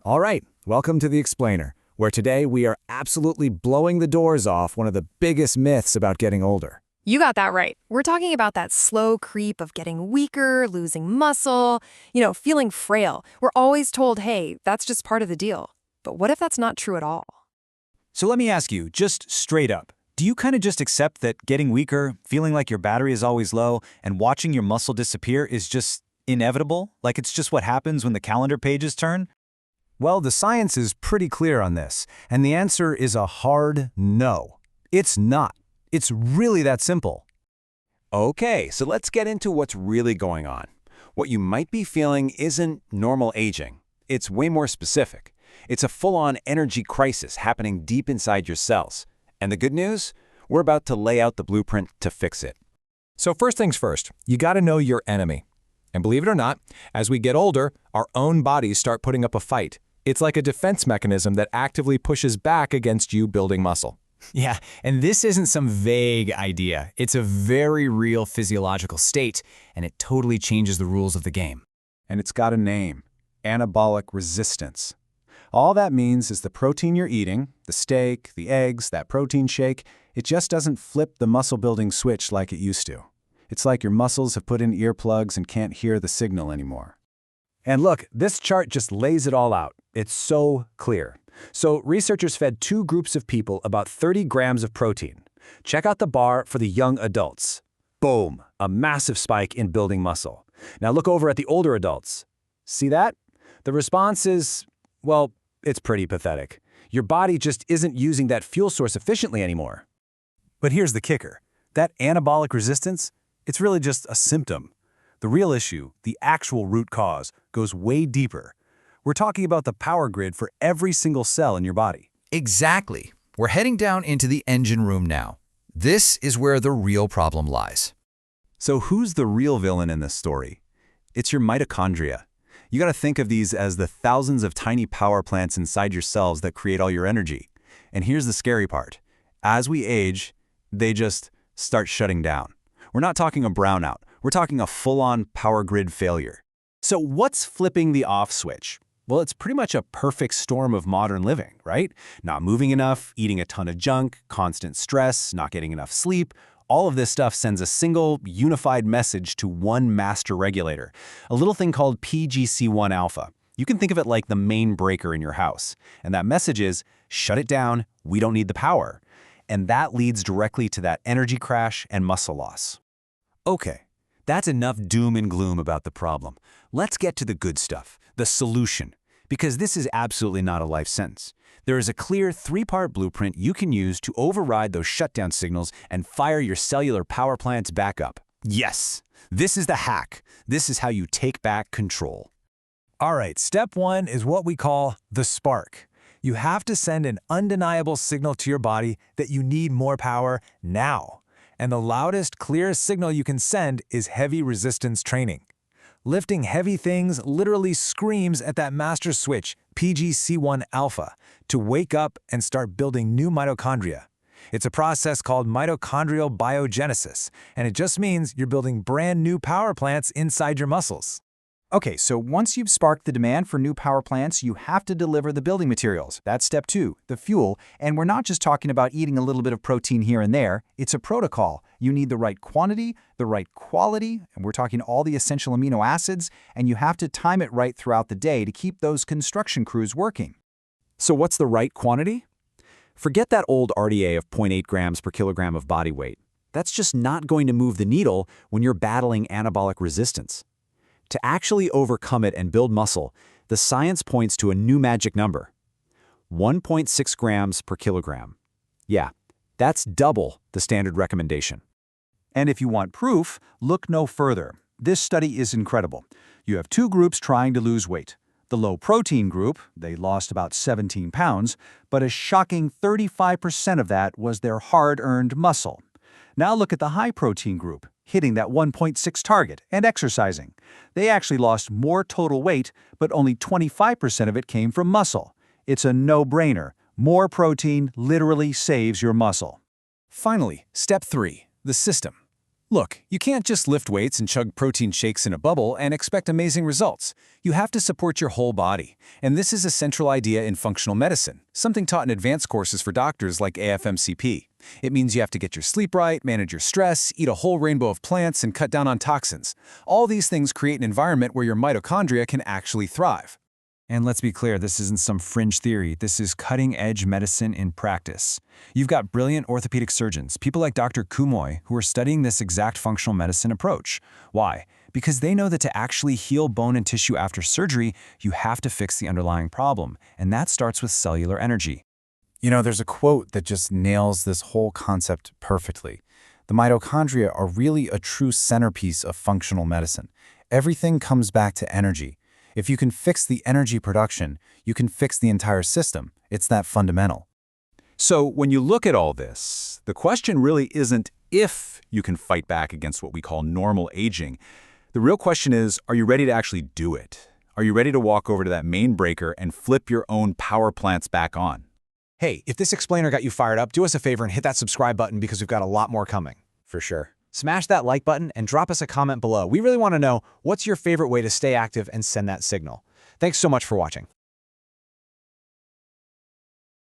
All right, welcome to The Explainer, where today we are absolutely blowing the doors off one of the biggest myths about getting older. You got that right. We're talking about that slow creep of getting weaker, losing muscle, feeling frail. We're always told, hey, that's just part of the deal. But what if that's not true at all? So let me ask you, just straight up, do you kind of just accept that getting weaker, feeling like your battery is always low, and watching your muscle disappear is just inevitable? Like it's just what happens when the calendar pages turn? Well, the science is pretty clear on this, and the answer is a hard no. It's not. It's really that simple. Okay, so let's get into what's really going on. What you might be feeling isn't normal aging. It's way more specific. It's a full-on energy crisis happening deep inside your cells. And the good news? We're about to lay out the blueprint to fix it. So first things first, you got to know your enemy. And believe it or not, as we get older, our own bodies start putting up a fight. It's like a defense mechanism that actively pushes back against you building muscle. Yeah, and this isn't some vague idea. It's a very real physiological state, and it totally changes the rules of the game. And it's got a name: anabolic resistance. All that means is the protein you're eating, the steak, the eggs, that protein shake, it just doesn't flip the muscle-building switch like it used to. It's like your muscles have put in earplugs and can't hear the signal anymore. And look, this chart just lays it all out. It's so clear. So researchers fed two groups of people about 30 grams of protein. Check out the bar for the young adults. Boom, a massive spike in building muscle. Now look over at the older adults. See that? The response is, well, it's pretty pathetic. Your body just isn't using that fuel source efficiently anymore. But here's the kicker. That anabolic resistance, it's really just a symptom. The real issue, the actual root cause, goes way deeper. We're talking about the power grid for every single cell in your body. Exactly. We're heading down into the engine room now. This is where the real problem lies. So who's the real villain in this story? It's your mitochondria. You got to think of these as the thousands of tiny power plants inside your cells that create all your energy. And here's the scary part. As we age, they just start shutting down. We're not talking a brownout. We're talking a full-on power grid failure. So what's flipping the off switch? Well, it's pretty much a perfect storm of modern living, right? Not moving enough, eating a ton of junk, constant stress, not getting enough sleep. All of this stuff sends a single, unified message to one master regulator, a little thing called PGC1 alpha. You can think of it like the main breaker in your house. And that message is, shut it down, we don't need the power. And that leads directly to that energy crash and muscle loss. Okay, that's enough doom and gloom about the problem. Let's get to the good stuff, the solution, because this is absolutely not a life sentence. There is a clear three-part blueprint you can use to override those shutdown signals and fire your cellular power plants back up. Yes, this is the hack. This is how you take back control. All right, step one is what we call the spark. You have to send an undeniable signal to your body that you need more power now. And the loudest, clearest signal you can send is heavy resistance training. Lifting heavy things literally screams at that master switch, PGC1 alpha, to wake up and start building new mitochondria. It's a process called mitochondrial biogenesis, and it just means you're building brand new power plants inside your muscles. Okay, so once you've sparked the demand for new power plants, you have to deliver the building materials. That's step two, the fuel. And we're not just talking about eating a little bit of protein here and there. It's a protocol. You need the right quantity, the right quality, and we're talking all the essential amino acids, and you have to time it right throughout the day to keep those construction crews working. So what's the right quantity? Forget that old RDA of 0.8 grams per kilogram of body weight. That's just not going to move the needle when you're battling anabolic resistance. To actually overcome it and build muscle, the science points to a new magic number: 1.6 grams per kilogram. Yeah, that's double the standard recommendation. And if you want proof, look no further. This study is incredible. You have two groups trying to lose weight. The low-protein group, they lost about 17 pounds, but a shocking 35% of that was their hard-earned muscle. Now look at the high-protein group, hitting that 1.6 target and exercising. They actually lost more total weight, but only 25% of it came from muscle. It's a no-brainer. More protein literally saves your muscle. Finally, step three, the system. Look, you can't just lift weights and chug protein shakes in a bubble and expect amazing results. You have to support your whole body. And this is a central idea in functional medicine, something taught in advanced courses for doctors like AFMCP. It means you have to get your sleep right, manage your stress, eat a whole rainbow of plants, and cut down on toxins. All these things create an environment where your mitochondria can actually thrive. And let's be clear, this isn't some fringe theory. This is cutting-edge medicine in practice. You've got brilliant orthopedic surgeons, people like Dr. Kumoi, who are studying this exact functional medicine approach. Why? Because they know that to actually heal bone and tissue after surgery, you have to fix the underlying problem, and that starts with cellular energy. You know, there's a quote that just nails this whole concept perfectly. The mitochondria are really a true centerpiece of functional medicine. Everything comes back to energy. If you can fix the energy production, you can fix the entire system. It's that fundamental. So when you look at all this, the question really isn't if you can fight back against what we call normal aging. The real question is, are you ready to actually do it? Are you ready to walk over to that main breaker and flip your own power plants back on? Hey, if this explainer got you fired up, do us a favor and hit that subscribe button because we've got a lot more coming. For sure. Smash that like button and drop us a comment below. We really want to know what's your favorite way to stay active and send that signal. Thanks so much for watching.